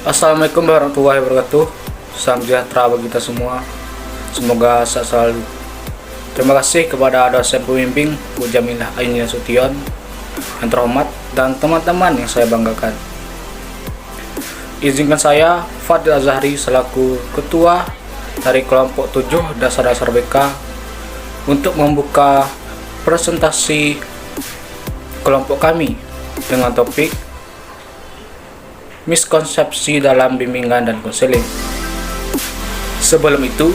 Assalamualaikum warahmatullahi wabarakatuh. Salam sejahtera bagi kita semua. Semoga sehat selalu. Terima kasih kepada dosen pembimbing Bu Jamilah Ainina Sution yang terhormat dan teman-teman yang saya banggakan. Izinkan saya, Fadil Azhari, selaku Ketua dari kelompok 7 Dasar-Dasar BK untuk membuka presentasi kelompok kami dengan topik miskonsepsi dalam bimbingan dan konseling. Sebelum itu,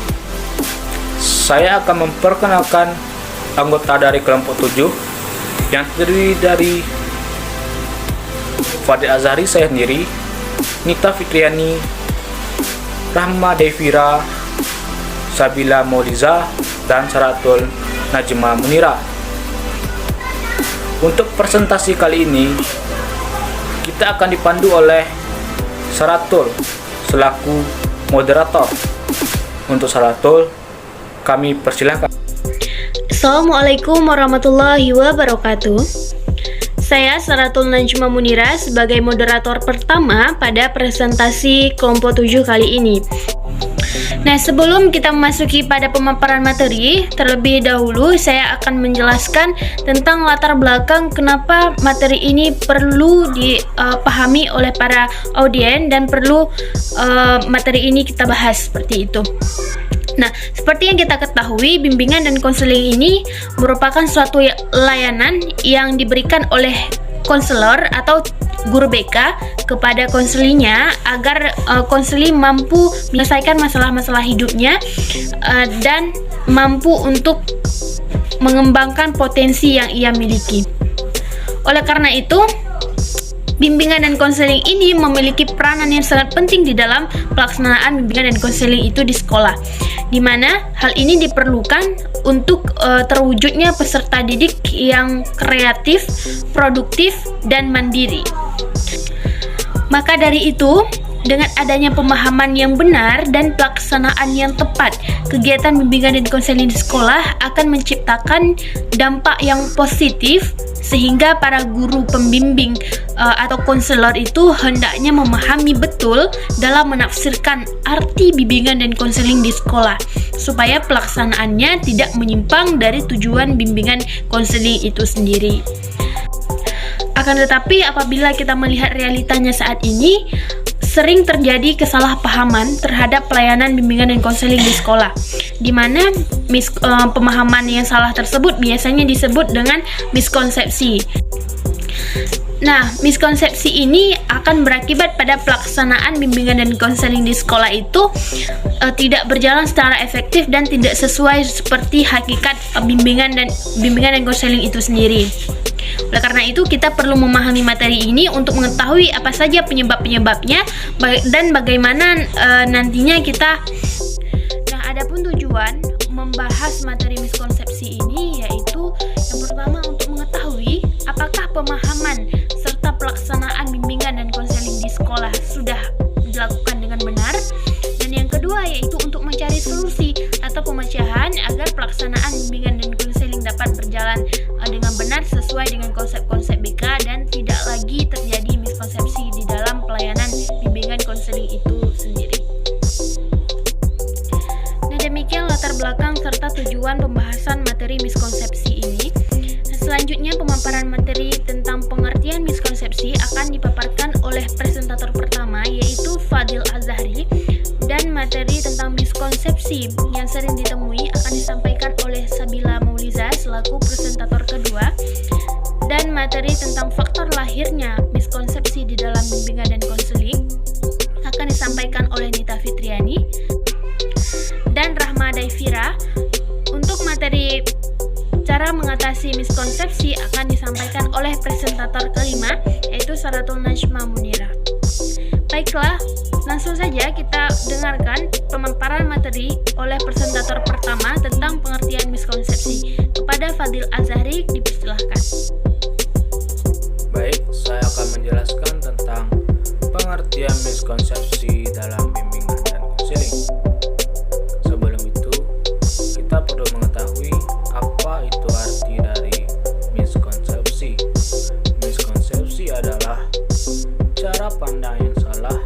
saya akan memperkenalkan anggota dari kelompok 7 yang terdiri dari Fadil Azhari saya sendiri, Nita Fitriani, Rahma Devira, Sabila Mauliza, dan Saratul Najma Munira. Untuk presentasi kali ini, kita akan dipandu oleh Saratul selaku moderator. Untuk Saratul, kami persilahkan. Assalamualaikum warahmatullahi wabarakatuh. Saya Saratul Najma Munira sebagai moderator pertama pada presentasi kelompok 7 kali ini. Nah, sebelum kita memasuki pada pemaparan materi, terlebih dahulu saya akan menjelaskan tentang latar belakang kenapa materi ini perlu dipahami oleh para audien dan perlu materi ini kita bahas seperti itu. Nah, seperti yang kita ketahui, bimbingan dan konseling ini merupakan suatu layanan yang diberikan oleh konselor atau guru BK kepada konselinya agar konseli mampu menyelesaikan masalah-masalah hidupnya dan mampu untuk mengembangkan potensi yang ia miliki. Oleh karena itu, bimbingan dan konseling ini memiliki peranan yang sangat penting di dalam pelaksanaan bimbingan dan konseling itu di sekolah, di mana hal ini diperlukan untuk terwujudnya peserta didik yang kreatif, produktif, dan mandiri. Maka dari itu, dengan adanya pemahaman yang benar dan pelaksanaan yang tepat, kegiatan bimbingan dan konseling di sekolah akan menciptakan dampak yang positif sehingga para guru pembimbing atau konselor itu hendaknya memahami betul dalam menafsirkan arti bimbingan dan konseling di sekolah supaya pelaksanaannya tidak menyimpang dari tujuan bimbingan konseling itu sendiri. Akan tetapi apabila kita melihat realitanya saat ini, sering terjadi kesalahpahaman terhadap pelayanan bimbingan dan konseling di sekolah, di mana pemahaman yang salah tersebut biasanya disebut dengan miskonsepsi. Nah, miskonsepsi ini akan berakibat pada pelaksanaan bimbingan dan konseling di sekolah itu tidak berjalan secara efektif dan tidak sesuai seperti hakikat bimbingan dan konseling itu sendiri. Oleh karena itu, kita perlu memahami materi ini untuk mengetahui apa saja penyebab-penyebabnya dan bagaimana nantinya kita. Nah, adapun tujuan membahas materi miskonsepsi ini yaitu yang pertama untuk mengetahui apakah pemahaman serta pelaksanaan bimbingan dan konseling di sekolah sudah dilakukan dengan benar, dan yang kedua yaitu untuk mencari solusi atau pemecahan agar pelaksanaan bimbingan dan konseling dapat berjalan dengan benar sesuai dengan konsep-konsep BK dan tidak lagi terjadi miskonsepsi di dalam pelayanan bimbingan konseling itu sendiri. Nah, demikian latar belakang serta tujuan pembahasan materi miskonsepsi ini. Selanjutnya, pemaparan materi tentang pengertian miskonsepsi akan dipaparkan oleh presentator pertama yaitu Fadil Azhari, dan materi tentang miskonsepsi yang sering ditemui akan disampaikan oleh Sabila Mauliza selaku presentator kedua, dan materi tentang faktor lahirnya miskonsepsi di dalam bimbingan dan konseling akan disampaikan oleh Nita Fitriani dan Rahma Devira. Untuk materi cara mengatasi miskonsepsi akan disampaikan oleh presentator kelima yaitu Saratul Najma Munira. Baiklah, langsung saja kita dengarkan pemaparan materi oleh presentator pertama tentang pengertian miskonsepsi. Kepada Fadil Azhari dipersilahkan. Baik, saya akan menjelaskan tentang pengertian miskonsepsi dalam bimbingan dan konseling. Sebelum itu, kita perlu mengetahui apa itu arti dari miskonsepsi. Miskonsepsi adalah cara pandang yang salah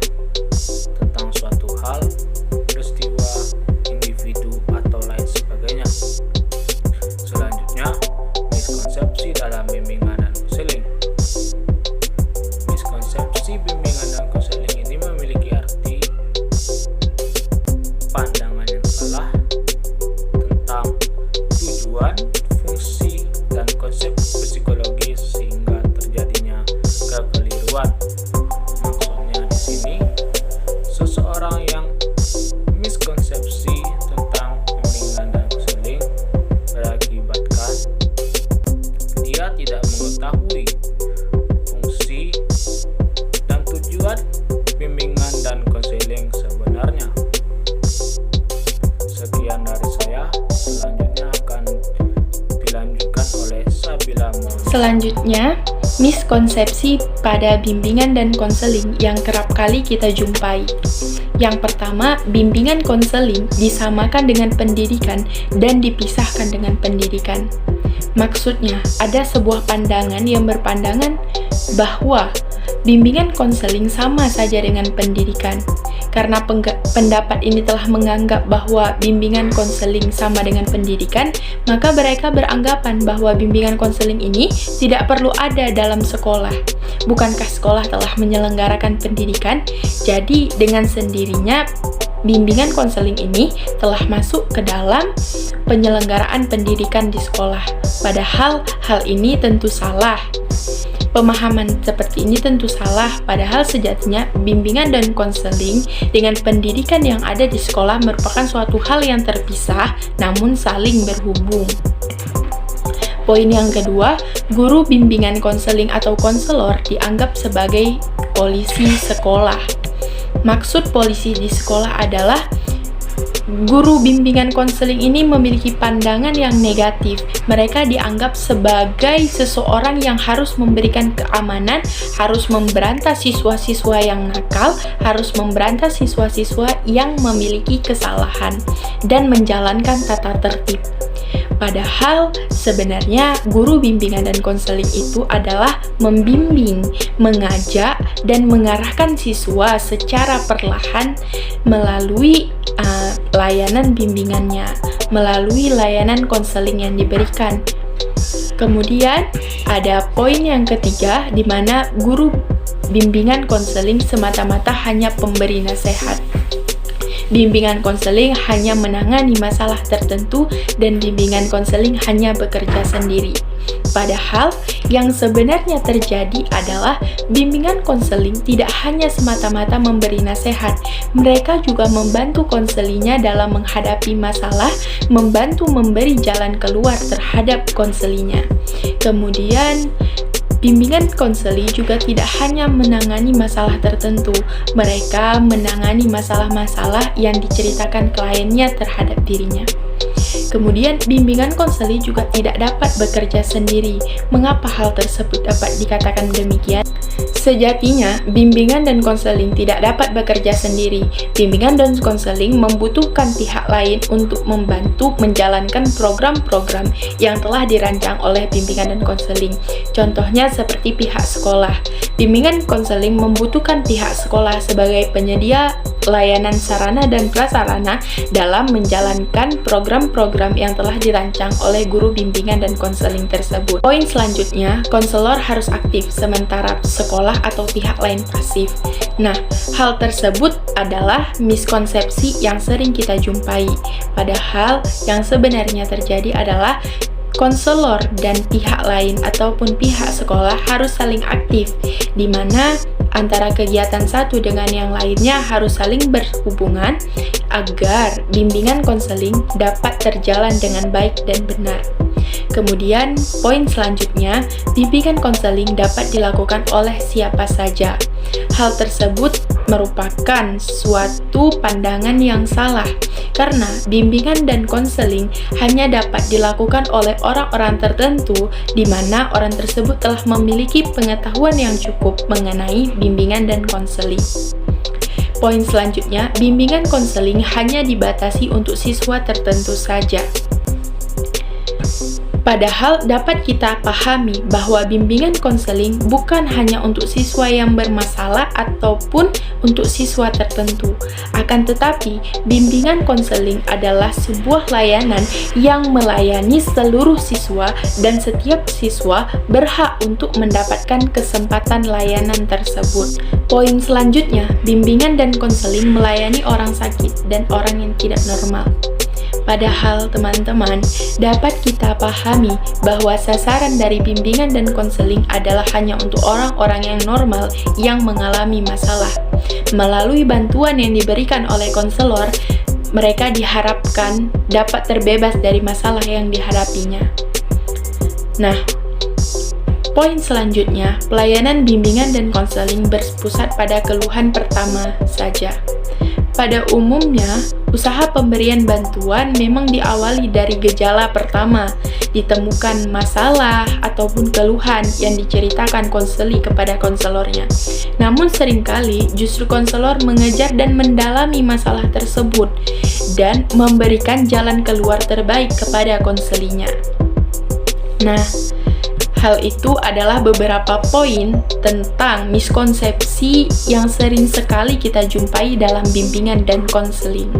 Selanjutnya, miskonsepsi pada bimbingan dan konseling yang kerap kali kita jumpai. Yang pertama, bimbingan konseling disamakan dengan pendidikan dan dipisahkan dengan pendidikan. Maksudnya, ada sebuah pandangan yang berpandangan bahwa bimbingan konseling sama saja dengan pendidikan. Karena pendapat ini telah menganggap bahwa bimbingan konseling sama dengan pendidikan, maka mereka beranggapan bahwa bimbingan konseling ini tidak perlu ada dalam sekolah. Bukankah sekolah telah menyelenggarakan pendidikan? Jadi, dengan sendirinya bimbingan konseling ini telah masuk ke dalam penyelenggaraan pendidikan di sekolah. Padahal hal ini tentu salah. Pemahaman seperti ini tentu salah, padahal sejatinya bimbingan dan konseling dengan pendidikan yang ada di sekolah merupakan suatu hal yang terpisah namun saling berhubung. Poin yang kedua, guru bimbingan konseling atau konselor dianggap sebagai polisi sekolah. Maksud polisi di sekolah adalah guru bimbingan konseling ini memiliki pandangan yang negatif. Mereka dianggap sebagai seseorang yang harus memberikan keamanan, harus memberantas siswa-siswa yang nakal, harus memberantas siswa-siswa yang memiliki kesalahan, dan menjalankan tata tertib. Padahal sebenarnya guru bimbingan dan konseling itu adalah membimbing, mengajak, dan mengarahkan siswa secara perlahan melalui layanan bimbingannya, melalui layanan konseling yang diberikan. Kemudian ada poin yang ketiga, di mana guru bimbingan konseling semata-mata hanya pemberi nasihat. Bimbingan konseling hanya menangani masalah tertentu dan bimbingan konseling hanya bekerja sendiri. Padahal yang sebenarnya terjadi adalah bimbingan konseling tidak hanya semata-mata memberi nasihat, mereka juga membantu konselinya dalam menghadapi masalah, membantu memberi jalan keluar terhadap konselinya. Kemudian bimbingan konseling juga tidak hanya menangani masalah tertentu, mereka menangani masalah-masalah yang diceritakan kliennya terhadap dirinya. Kemudian, bimbingan konseling juga tidak dapat bekerja sendiri. Mengapa hal tersebut dapat dikatakan demikian? Sejatinya, bimbingan dan konseling tidak dapat bekerja sendiri. Bimbingan dan konseling membutuhkan pihak lain untuk membantu menjalankan program-program yang telah dirancang oleh bimbingan dan konseling. Contohnya seperti pihak sekolah. Bimbingan konseling membutuhkan pihak sekolah sebagai penyedia layanan sarana dan prasarana dalam menjalankan program-program yang telah dirancang oleh guru bimbingan dan konseling tersebut. Poin selanjutnya, konselor harus aktif, sementara sekolah atau pihak lain pasif. Nah, hal tersebut adalah miskonsepsi yang sering kita jumpai. Padahal yang sebenarnya terjadi adalah konselor dan pihak lain ataupun pihak sekolah harus saling aktif, di mana antara kegiatan satu dengan yang lainnya harus saling berhubungan agar bimbingan konseling dapat terjalan dengan baik dan benar. Kemudian, poin selanjutnya, bimbingan konseling dapat dilakukan oleh siapa saja. Hal tersebut merupakan suatu pandangan yang salah, karena bimbingan dan konseling hanya dapat dilakukan oleh orang-orang tertentu di mana orang tersebut telah memiliki pengetahuan yang cukup mengenai bimbingan dan konseling. Poin selanjutnya, bimbingan konseling hanya dibatasi untuk siswa tertentu saja. Padahal dapat kita pahami bahwa bimbingan konseling bukan hanya untuk siswa yang bermasalah ataupun untuk siswa tertentu. Akan tetapi, bimbingan konseling adalah sebuah layanan yang melayani seluruh siswa dan setiap siswa berhak untuk mendapatkan kesempatan layanan tersebut. Poin selanjutnya, bimbingan dan konseling melayani orang sakit dan orang yang tidak normal. Padahal, teman-teman, dapat kita pahami bahwa sasaran dari bimbingan dan konseling adalah hanya untuk orang-orang yang normal yang mengalami masalah. Melalui bantuan yang diberikan oleh konselor, mereka diharapkan dapat terbebas dari masalah yang dihadapinya. Nah, poin selanjutnya, pelayanan bimbingan dan konseling berpusat pada keluhan pertama saja. Pada umumnya, usaha pemberian bantuan memang diawali dari gejala pertama, ditemukan masalah ataupun keluhan yang diceritakan konseli kepada konselornya. Namun seringkali justru konselor mengejar dan mendalami masalah tersebut dan memberikan jalan keluar terbaik kepada konselinya. Nah, hal itu adalah beberapa poin tentang miskonsepsi yang sering sekali kita jumpai dalam bimbingan dan konseling.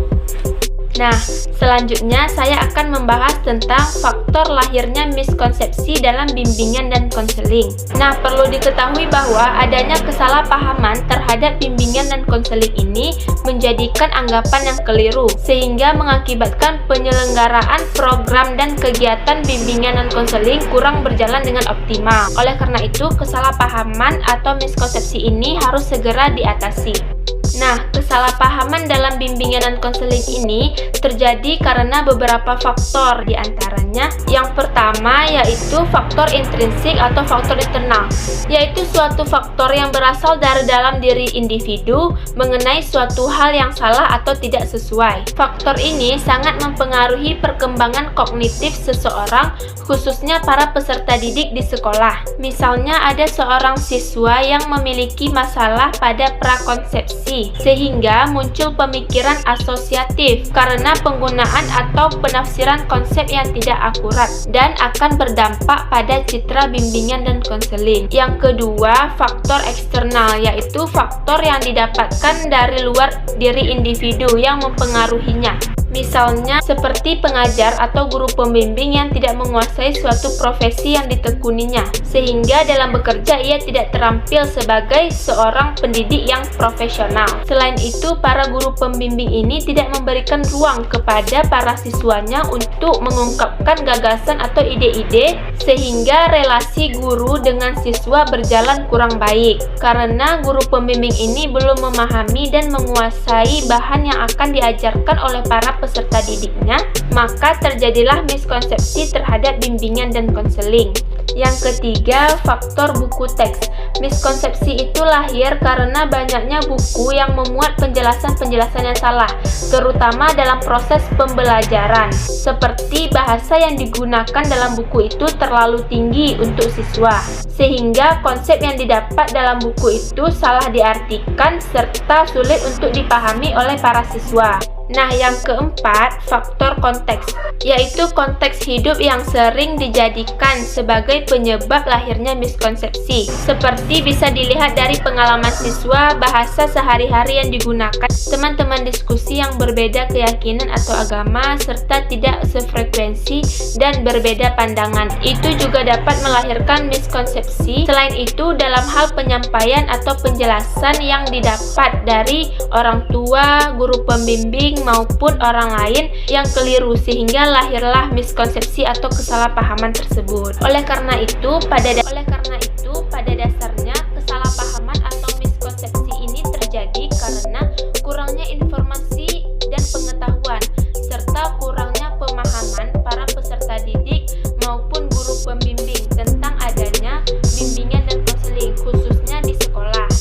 Nah, selanjutnya saya akan membahas tentang faktor lahirnya miskonsepsi dalam bimbingan dan konseling. Nah, perlu diketahui bahwa adanya kesalahpahaman terhadap bimbingan dan konseling ini menjadikan anggapan yang keliru, sehingga mengakibatkan penyelenggaraan program dan kegiatan bimbingan dan konseling kurang berjalan dengan optimal. Oleh karena itu, kesalahpahaman atau miskonsepsi ini harus segera diatasi. Nah, kesalahpahaman dalam bimbingan dan konseling ini terjadi karena beberapa faktor, di antaranya yang pertama yaitu faktor intrinsik atau faktor internal, yaitu suatu faktor yang berasal dari dalam diri individu mengenai suatu hal yang salah atau tidak sesuai. Faktor ini sangat mempengaruhi perkembangan kognitif seseorang, khususnya para peserta didik di sekolah. Misalnya ada seorang siswa yang memiliki masalah pada prakonsepsi, sehingga muncul pemikiran asosiatif karena penggunaan atau penafsiran konsep yang tidak akurat dan akan berdampak pada citra bimbingan dan konseling. Yang kedua, faktor eksternal, yaitu faktor yang didapatkan dari luar diri individu yang mempengaruhinya. Misalnya seperti pengajar atau guru pembimbing yang tidak menguasai suatu profesi yang ditekuninya, sehingga dalam bekerja ia tidak terampil sebagai seorang pendidik yang profesional. Selain itu, para guru pembimbing ini tidak memberikan ruang kepada para siswanya untuk mengungkapkan gagasan atau ide-ide, sehingga relasi guru dengan siswa berjalan kurang baik. Karena guru pembimbing ini belum memahami dan menguasai bahan yang akan diajarkan oleh para peserta didiknya, maka terjadilah miskonsepsi terhadap bimbingan dan konseling. Yang ketiga, faktor buku teks. Miskonsepsi itu lahir karena banyaknya buku yang memuat penjelasan-penjelasan yang salah, terutama dalam proses pembelajaran, seperti bahasa yang digunakan dalam buku itu terlalu tinggi untuk siswa, sehingga konsep yang didapat dalam buku itu salah diartikan serta sulit untuk dipahami oleh para siswa. Nah, yang keempat, faktor konteks, yaitu konteks hidup yang sering dijadikan sebagai penyebab lahirnya miskonsepsi. Seperti bisa dilihat dari pengalaman siswa, bahasa sehari-hari yang digunakan, teman-teman diskusi yang berbeda keyakinan atau agama, serta tidak sefrekuensi dan berbeda pandangan. Itu juga dapat melahirkan miskonsepsi. Selain itu, dalam hal penyampaian atau penjelasan yang didapat dari orang tua, guru pembimbing, maupun orang lain yang keliru, sehingga lahirlah miskonsepsi atau kesalahpahaman tersebut. Oleh karena itu, pada dasarnya kesalahpahaman atau miskonsepsi ini terjadi karena kurangnya informasi dan pengetahuan serta kurangnya pemahaman para peserta didik maupun guru pembimbing tentang adanya bimbingan dan konseling, khususnya di sekolah.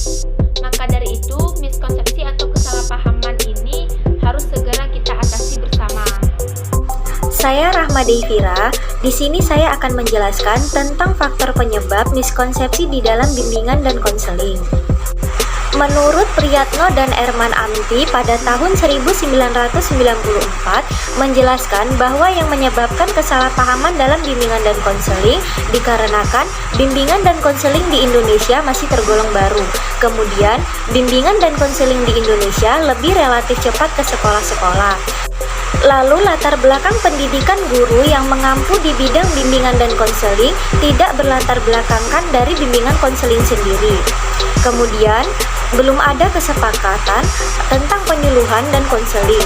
Maka dari itu, miskonsepsi atau kesalahpahaman ini harus segera kita atasi bersama. Saya Rahma Devira. Di sini saya akan menjelaskan tentang faktor penyebab miskonsepsi di dalam bimbingan dan konseling. Menurut Priyatno dan Erman Amti pada tahun 1994 menjelaskan bahwa yang menyebabkan kesalahpahaman dalam bimbingan dan konseling dikarenakan bimbingan dan konseling di Indonesia masih tergolong baru. Kemudian, bimbingan dan konseling di Indonesia lebih relatif cepat ke sekolah-sekolah. Lalu latar belakang pendidikan guru yang mengampu di bidang bimbingan dan konseling tidak berlatar belakangkan dari bimbingan konseling sendiri. Kemudian, belum ada kesepakatan tentang penyuluhan dan konseling.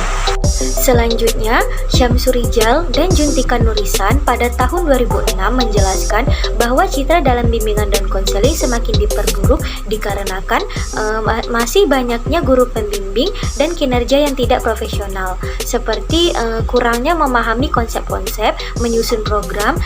Selanjutnya, Syamsurijal dan Juntika Nurisan pada tahun 2006 menjelaskan bahwa citra dalam bimbingan dan konseling semakin diperburuk dikarenakan masih banyaknya guru pembimbing dan kinerja yang tidak profesional, seperti kurangnya memahami konsep-konsep, menyusun program,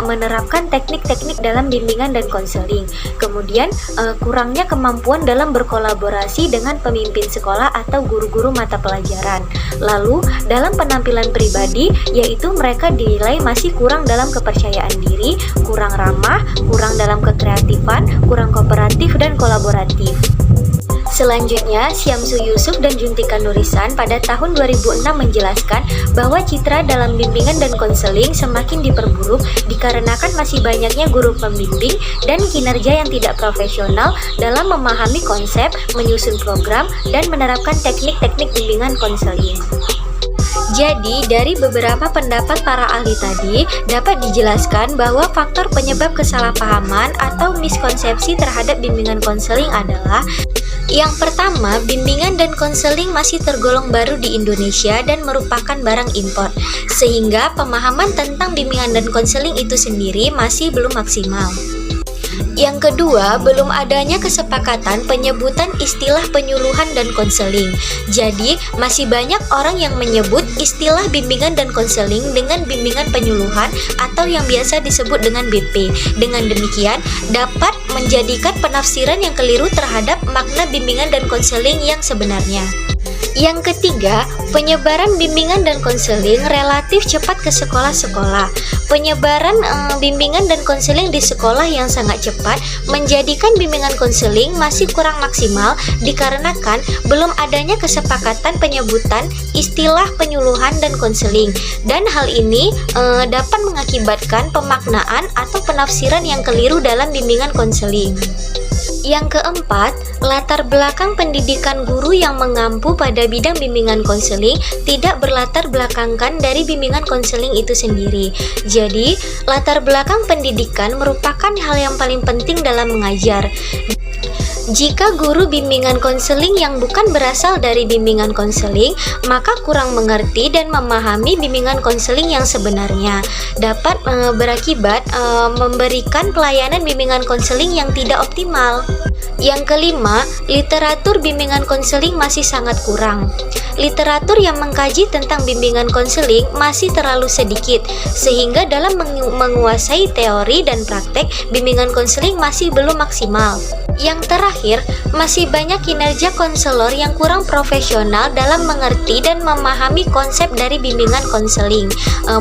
menerapkan teknik-teknik dalam bimbingan dan konseling. Kemudian, kurangnya kemampuan dalam berkolaborasi dengan pemimpin sekolah atau guru-guru mata pelajaran. Lalu, dalam penampilan pribadi, yaitu mereka dinilai masih kurang dalam kepercayaan diri, kurang ramah, kurang dalam kekreatifan, kurang kooperatif dan kolaboratif. Selanjutnya, Syamsu Yusuf dan Juntika Nurisan pada tahun 2006 menjelaskan bahwa citra dalam bimbingan dan konseling semakin diperburuk dikarenakan masih banyaknya guru pembimbing dan kinerja yang tidak profesional dalam memahami konsep, menyusun program, dan menerapkan teknik-teknik bimbingan konseling. Jadi, dari beberapa pendapat para ahli tadi, dapat dijelaskan bahwa faktor penyebab kesalahpahaman atau miskonsepsi terhadap bimbingan konseling adalah: yang pertama, bimbingan dan konseling masih tergolong baru di Indonesia dan merupakan barang impor, sehingga pemahaman tentang bimbingan dan konseling itu sendiri masih belum maksimal. Yang kedua, belum adanya kesepakatan penyebutan istilah penyuluhan dan konseling. Jadi, masih banyak orang yang menyebut istilah bimbingan dan konseling dengan bimbingan penyuluhan atau yang biasa disebut dengan BP. Dengan demikian, dapat menjadikan penafsiran yang keliru terhadap makna bimbingan dan konseling yang sebenarnya. Yang ketiga, penyebaran bimbingan dan konseling relatif cepat ke sekolah-sekolah. Penyebaran bimbingan dan konseling di sekolah yang sangat cepat menjadikan bimbingan konseling masih kurang maksimal dikarenakan belum adanya kesepakatan penyebutan istilah penyuluhan dan konseling. Dan hal ini dapat mengakibatkan pemaknaan atau penafsiran yang keliru dalam bimbingan konseling. Yang keempat, latar belakang pendidikan guru yang mengampu pada bidang bimbingan konseling tidak berlatar belakangkan dari bimbingan konseling itu sendiri. Jadi, latar belakang pendidikan merupakan hal yang paling penting dalam mengajar. Jika guru bimbingan konseling yang bukan berasal dari bimbingan konseling, maka kurang mengerti dan memahami bimbingan konseling yang sebenarnya, dapat berakibat memberikan pelayanan bimbingan konseling yang tidak optimal. Yang kelima, literatur bimbingan konseling masih sangat kurang. Literatur yang mengkaji tentang bimbingan konseling masih terlalu sedikit, sehingga dalam menguasai teori dan praktek, bimbingan konseling masih belum maksimal. Yang terakhir, masih banyak kinerja konselor yang kurang profesional dalam mengerti dan memahami konsep dari bimbingan konseling,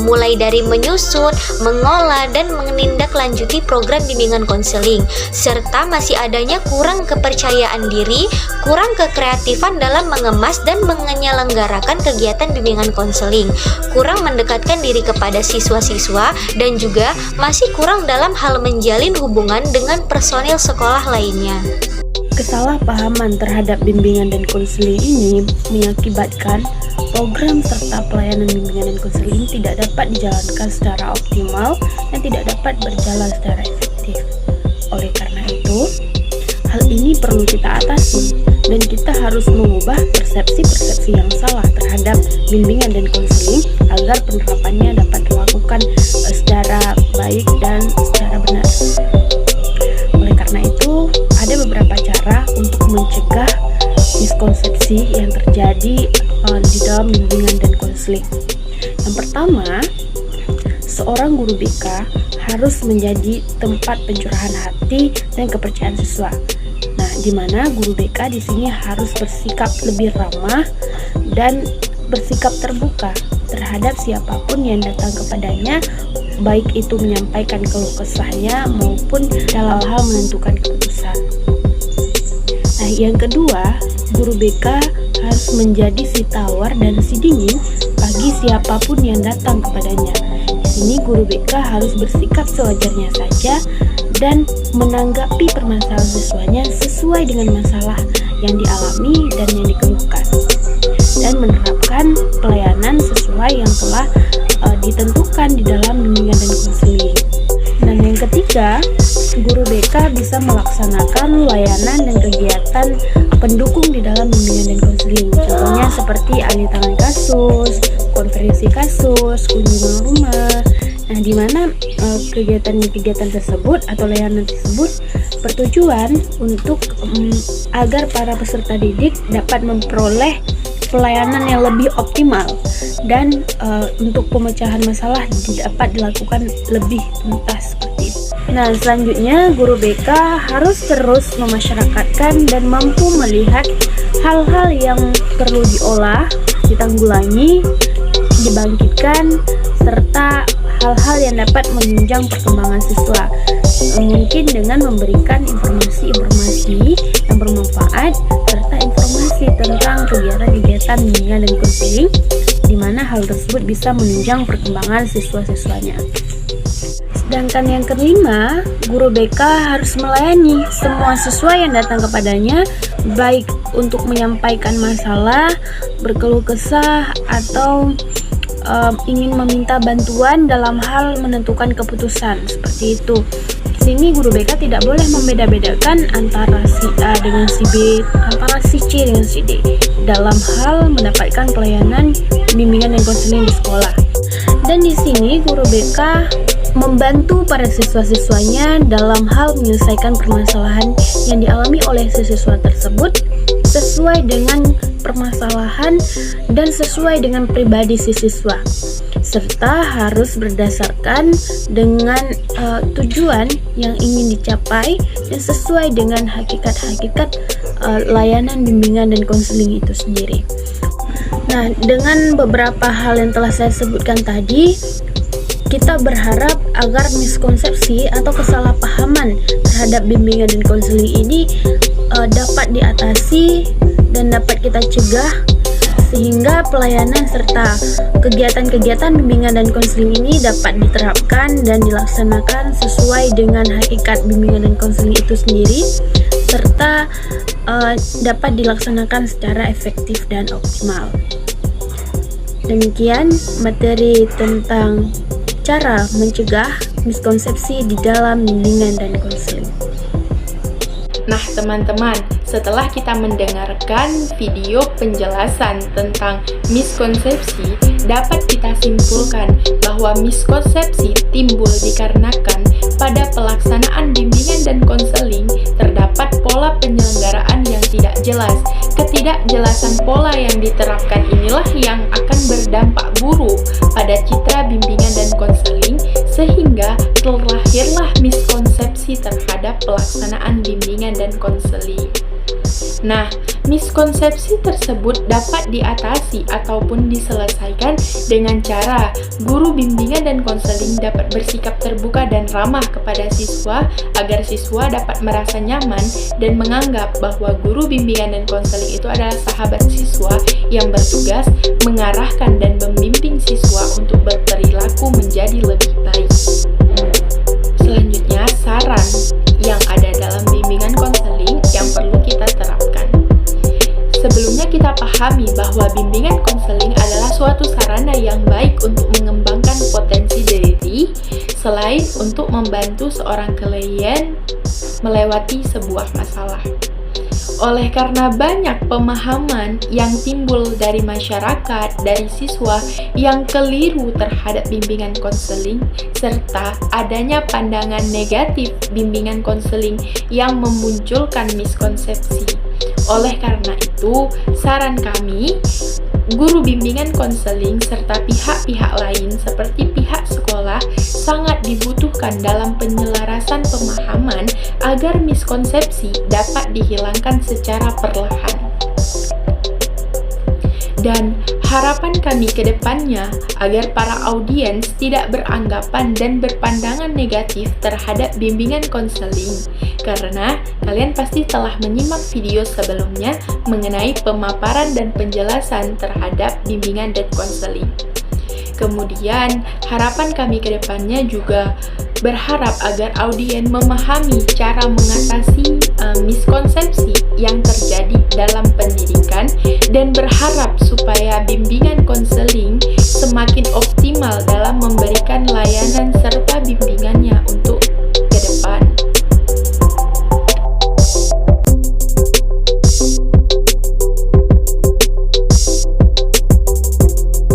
mulai dari menyusun, mengolah, dan menindaklanjuti program bimbingan konseling, serta masih adanya kurang kepercayaan diri, kurang kekreatifan dalam mengemas dan menyelenggarakan kegiatan bimbingan konseling, kurang mendekatkan diri kepada siswa-siswa, dan juga masih kurang dalam hal menjalin hubungan dengan personil sekolah lainnya. Kesalahpahaman terhadap bimbingan dan konseling ini mengakibatkan program serta pelayanan bimbingan dan konseling tidak dapat dijalankan secara optimal dan tidak dapat berjalan secara efektif. Oleh karena itu, hal ini perlu kita atasi dan kita harus mengubah persepsi-persepsi yang salah terhadap bimbingan dan konseling agar penerapannya dapat dilakukan secara baik dan secara benar. Oleh karena itu, ada beberapa cara untuk mencegah miskonsepsi yang terjadi di dalam bimbingan dan konseling. Yang pertama, seorang guru BK harus menjadi tempat pencurahan hati dan kepercayaan siswa. Nah, di mana guru BK di sini harus bersikap lebih ramah dan bersikap terbuka terhadap siapapun yang datang kepadanya, baik itu menyampaikan keluh kesahnya maupun dalam hal menentukan keputusan. Nah, yang kedua, guru BK harus menjadi si tawar dan si dingin bagi siapapun yang datang kepadanya. Di sini guru BK harus bersikap sewajarnya saja dan menanggapi permasalahan siswanya sesuai dengan masalah yang dialami dan yang dikeluhkan, dan menerapkan pelayanan sesuai yang telah ditentukan di dalam bimbingan dan konseling. Dan yang ketiga, guru BK bisa melaksanakan layanan dan kegiatan pendukung di dalam bimbingan dan konseling. Contohnya seperti alih tangan kasus, konferensi kasus, kunjungan rumah. Nah, di mana kegiatan-kegiatan tersebut atau layanan tersebut bertujuan untuk agar para peserta didik dapat memperoleh pelayanan yang lebih optimal dan untuk pemecahan masalah dapat dilakukan lebih tuntas seperti itu. Nah, selanjutnya guru BK harus terus memasyarakatkan dan mampu melihat hal-hal yang perlu diolah, ditanggulangi, dibangkitkan, serta hal-hal yang dapat menunjang perkembangan siswa. Mungkin dengan memberikan informasi-informasi yang bermanfaat serta informasi tentang kegiatan-kegiatan bimbingan dan konseling, di mana hal tersebut bisa menunjang perkembangan siswa-siswanya. Sedangkan yang kelima, guru BK harus melayani semua siswa yang datang kepadanya, baik untuk menyampaikan masalah, berkeluh kesah, atau ingin meminta bantuan dalam hal menentukan keputusan, seperti itu. Di sini guru BK tidak boleh membeda-bedakan antara si A dengan si B, antara si C dengan si D dalam hal mendapatkan pelayanan bimbingan dan konseling di sekolah. Dan di sini guru BK membantu para siswa-siswanya dalam hal menyelesaikan permasalahan yang dialami oleh siswa tersebut sesuai dengan permasalahan dan sesuai dengan pribadi siswa, serta harus berdasarkan dengan tujuan yang ingin dicapai dan sesuai dengan hakikat-hakikat layanan bimbingan dan konseling itu sendiri. Nah, dengan beberapa hal yang telah saya sebutkan tadi, kita berharap agar miskonsepsi atau kesalahpahaman terhadap bimbingan dan konseling ini dapat diatasi dan dapat kita cegah, sehingga pelayanan serta kegiatan-kegiatan bimbingan dan konseling ini dapat diterapkan dan dilaksanakan sesuai dengan hakikat bimbingan dan konseling itu sendiri, serta dapat dilaksanakan secara efektif dan optimal. Demikian materi tentang cara mencegah miskonsepsi di dalam bimbingan dan konseling. Nah teman-teman, setelah kita mendengarkan video penjelasan tentang miskonsepsi, dapat kita simpulkan bahwa miskonsepsi timbul dikarenakan pada pelaksanaan bimbingan dan konseling terdapat pola penyelenggaraan yang tidak jelas. Ketidakjelasan pola yang diterapkan inilah yang akan berdampak buruk pada citra bimbingan dan konseling, sehingga terlahirlah miskonsepsi terhadap pelaksanaan bimbingan dan konseling. Nah, miskonsepsi tersebut dapat diatasi ataupun diselesaikan dengan cara guru bimbingan dan konseling dapat bersikap terbuka dan ramah kepada siswa agar siswa dapat merasa nyaman dan menganggap bahwa guru bimbingan dan konseling itu adalah sahabat siswa yang bertugas mengarahkan dan membimbing siswa untuk berperilaku menjadi lebih baik. Selanjutnya, saran yang ada dalam bimbingan konseling yang perlu kita terapkan. Sebelumnya kita pahami bahwa bimbingan konseling adalah suatu sarana yang baik untuk mengembangkan potensi diri, selain untuk membantu seorang klien melewati sebuah masalah. Oleh karena banyak pemahaman yang timbul dari masyarakat, dari siswa yang keliru terhadap bimbingan konseling, serta adanya pandangan negatif bimbingan konseling yang memunculkan miskonsepsi. Oleh karena itu, saran kami, guru bimbingan konseling serta pihak-pihak lain seperti pihak sekolah sangat dibutuhkan dalam penyelarasan pemahaman agar miskonsepsi dapat dihilangkan secara perlahan. Dan harapan kami ke depannya agar para audiens tidak beranggapan dan berpandangan negatif terhadap bimbingan konseling, karena kalian pasti telah menyimak video sebelumnya mengenai pemaparan dan penjelasan terhadap bimbingan dan konseling. Kemudian, harapan kami ke depannya juga berharap agar audiens memahami cara mengatasi miskonsepsi yang terjadi dalam pendidikan dan berharap supaya bimbingan konseling semakin optimal dalam memberikan layanan serta bimbingan